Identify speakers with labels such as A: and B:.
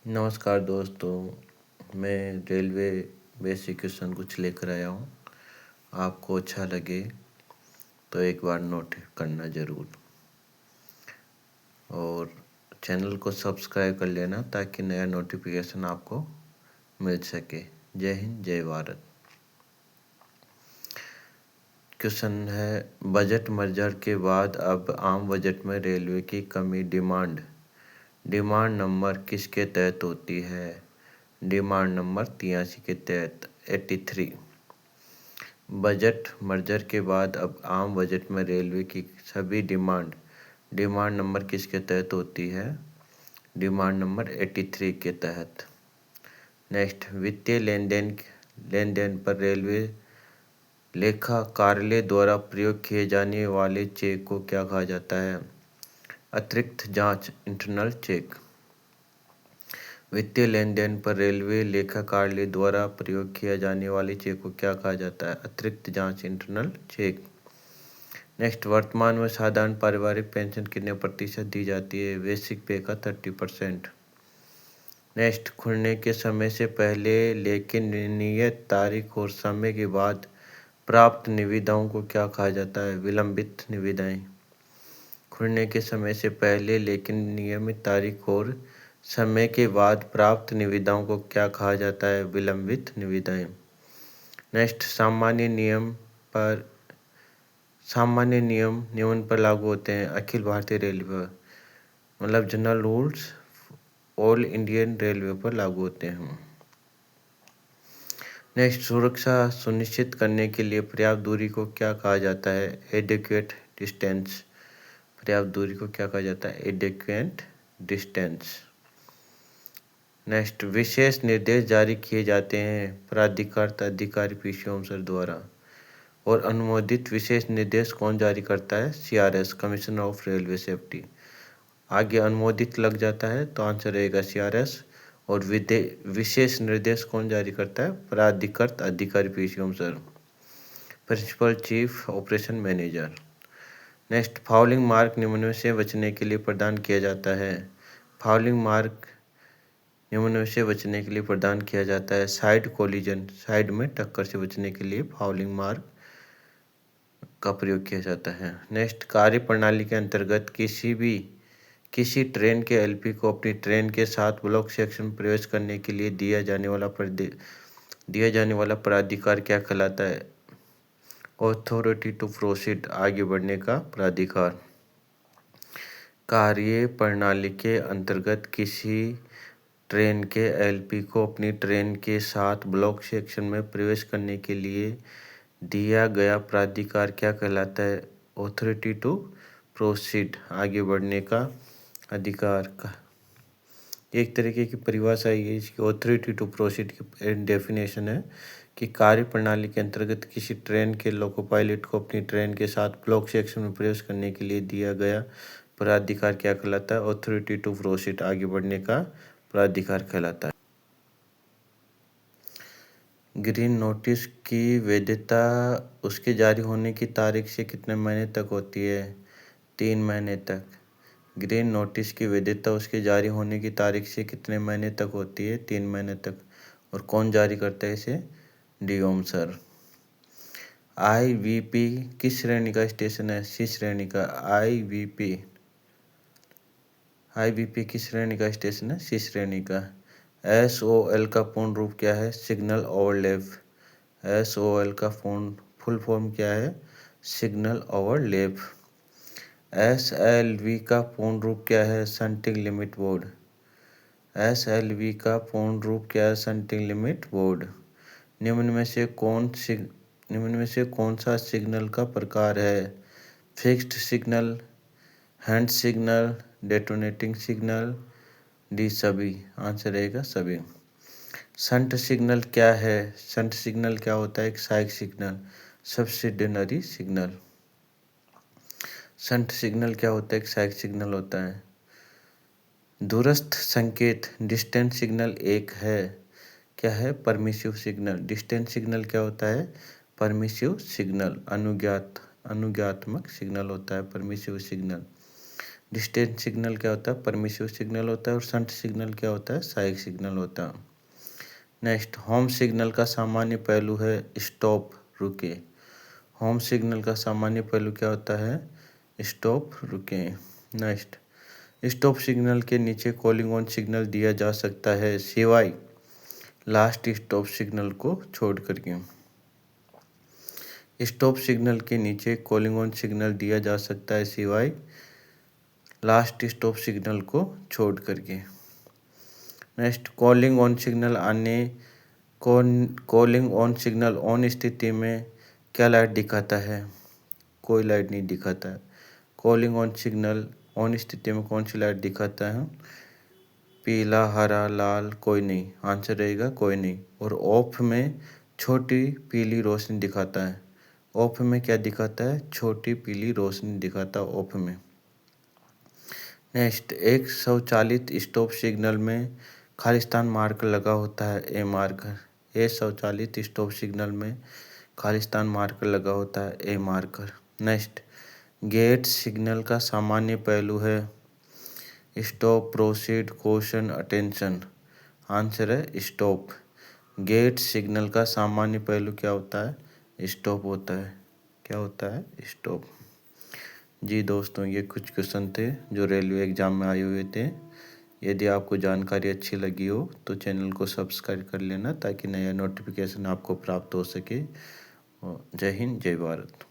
A: नमस्कार दोस्तों, मैं रेलवे बेसिक क्वेश्चन कुछ लेकर आया हूँ। आपको अच्छा लगे तो एक बार नोट करना ज़रूर और चैनल को सब्सक्राइब कर लेना ताकि नया नोटिफिकेशन आपको मिल सके। जय हिंद, जय भारत। क्वेश्चन है, बजट मर्जर के बाद अब आम बजट में रेलवे की कमी डिमांड नंबर किसके तहत होती है? डिमांड नंबर 83 के तहत 83। बजट मर्जर के बाद अब आम बजट में रेलवे की सभी डिमांड नंबर किसके तहत होती है? डिमांड नंबर 83 के तहत। नेक्स्ट, वित्तीय लेन देन पर रेलवे लेखा कार्यालय द्वारा प्रयोग किए जाने वाले चेक को क्या कहा जाता है? अतिरिक्त जांच, इंटरनल चेक। वित्तीय लेन देन पर रेलवे लेखा कार्यालय द्वारा प्रयोग किया जाने वाले चेक को क्या कहा जाता है? अतिरिक्त जांच, इंटरनल चेक। नेक्स्ट, वर्तमान में साधारण पारिवारिक पेंशन कितने प्रतिशत दी जाती है? बेसिक पे का 30%। नेक्स्ट, खुलने के समय से पहले लेकिन नियत तारीख और समय के बाद प्राप्त निविदाओं को क्या कहा जाता है? विलंबित निविदाएं। खुलने के समय से पहले लेकिन नियमित तारीख और समय के बाद प्राप्त निविदाओं को क्या कहा जाता है? विलंबित निविदाएं। नेक्स्ट, सामान्य नियम निम्न पर लागू होते हैं। अखिल भारतीय रेलवे मतलब general rules all Indian railway पर लागू होते हैं। नेक्स्ट, सुरक्षा सुनिश्चित करने के लिए पर्याप्त दूरी को क्या कहा जाता है? Adequate distance. पर्याप्त दूरी को क्या कहा जाता है? Adequate distance. नेक्स्ट, विशेष निर्देश जारी किए जाते हैं प्राधिकृत अधिकारी पीसी ऑफिसर द्वारा और अनुमोदित विशेष निर्देश कौन जारी करता है? CRS, commissioner of railway safety. आगे अनुमोदित लग जाता है तो आंसर रहेगा सीआरएस। और विशेष निर्देश कौन जारी करता है? प्राधिकृत अधिकारी PC officer, principal chief operation manager. Next, fouling mark निम्न में से बचने के लिए प्रदान किया जाता है। फाउलिंग मार्क निम्न में से बचने के लिए प्रदान किया जाता है। साइड कोलिजन, साइड में टक्कर से बचने के लिए फाउलिंग मार्क का प्रयोग किया जाता है। नेक्स्ट, कार्य प्रणाली के अंतर्गत किसी ट्रेन के एलपी को अपनी ट्रेन के साथ ब्लॉक सेक्शन में प्रवेश करने के लिए दिया जाने वाला प्राधिकार क्या कहलाता है? ऑथोरिटी टू प्रोसीड, आगे बढ़ने का प्राधिकार। कार्य प्रणाली के अंतर्गत किसी ट्रेन के एलपी को अपनी ट्रेन के साथ ब्लॉक सेक्शन में प्रवेश करने के लिए दिया गया प्राधिकार क्या कहलाता है? ऑथोरिटी टू प्रोसीड, आगे बढ़ने का अधिकार का एक तरीके की परिभाषा ये इसकी ऑथोरिटी टू प्रोसीड की डेफिनेशन है कि कार्य प्रणाली के अंतर्गत किसी ट्रेन के लोको पायलट को अपनी ट्रेन के साथ ब्लॉक सेक्शन में प्रवेश करने के लिए दिया गया प्राधिकार क्या कहलाता है? ऑथोरिटी टू प्रोसीड, आगे बढ़ने का प्राधिकार कहलाता है। ग्रीन नोटिस की वैधता उसके जारी होने की तारीख से कितने महीने तक होती है? 3 महीने तक। ग्रीन नोटिस की वैधता उसके जारी होने की तारीख से कितने महीने तक होती है? 3 महीने तक। और कौन जारी करता है इसे? डीओमसर। आईवीपी किस श्रेणी का स्टेशन है? सी श्रेणी का। आईवीपी किस श्रेणी का स्टेशन है? सी श्रेणी का। एसओएल का पूर्ण रूप क्या है? Signal overlap. एसओएल का फुल फॉर्म क्या है? Signal overlap. एसएलवी का पूर्ण रूप क्या है? Shunting limit board. एसएलवी का पूर्ण रूप क्या है? Shunting limit board. निम्न में से कौन सा सिग्नल का प्रकार है? Fixed signal, hand signal, detonating signal, D सभी। आंसर रहेगा सभी। शंट सिग्नल क्या है? शंट सिग्नल क्या होता है? एक सहायक signal, subsidiary signal. Shunt signal क्या होता है? एक सहायक सिग्नल होता है। दूरस्थ संकेत, डिस्टेंट सिग्नल एक है, क्या है? Permissive signal. डिस्टेंट सिग्नल क्या होता है? परमिसिव सिग्नल, अनुज्ञात्मक सिग्नल होता है परमिसिव सिग्नल। डिस्टेंस सिग्नल क्या होता है? परमिसिव सिग्नल होता है। और शंट सिग्नल क्या होता है? सहायक सिग्नल होता है। नेक्स्ट, होम सिग्नल का सामान्य पहलू है स्टॉप, रुके। होम सिग्नल का सामान्य पहलू क्या होता है? स्टॉप, रुके। नेक्स्ट, स्टॉप सिग्नल के नीचे कॉलिंग ऑन सिग्नल दिया जा सकता है सिवाय लास्ट स्टॉप सिग्नल को छोड़ करके। स्टॉप सिग्नल के नीचे कॉलिंग ऑन सिग्नल दिया जा सकता है सिवाय लास्ट स्टॉप सिग्नल को छोड़ करके। Next, calling on signal calling on signal on स्थिति में क्या लाइट दिखाता है? कोई लाइट नहीं दिखाता है। कॉलिंग ऑन सिग्नल ऑन स्थिति में कौन सी लाइट दिखाता है? पीला, हरा, लाल, कोई नहीं। आंसर रहेगा कोई नहीं। और ऑफ में छोटी पीली रोशनी दिखाता है। ऑफ में क्या दिखाता है? छोटी पीली रोशनी दिखाता है ऑफ में। नेक्स्ट, एक स्वचालित स्टॉप सिग्नल में खालिस्तान मार्कर लगा होता है ए मार्कर। ए स्वचालित स्टॉप सिग्नल में खालिस्तान मार्कर लगा होता है ए मार्कर। नेक्स्ट, गेट सिग्नल का सामान्य पहलू है stop, proceed, question, attention. Answer है स्टॉप। गेट सिग्नल का सामान्य पहलू क्या होता है? स्टॉप होता है। क्या होता है? स्टॉप। जी दोस्तों, ये कुछ क्वेश्चन थे जो रेलवे एग्जाम में आए हुए थे। यदि आपको जानकारी अच्छी लगी हो तो चैनल को सब्सक्राइब कर लेना ताकि नया नोटिफिकेशन आपको प्राप्त हो सके। जय हिंद, जय भारत।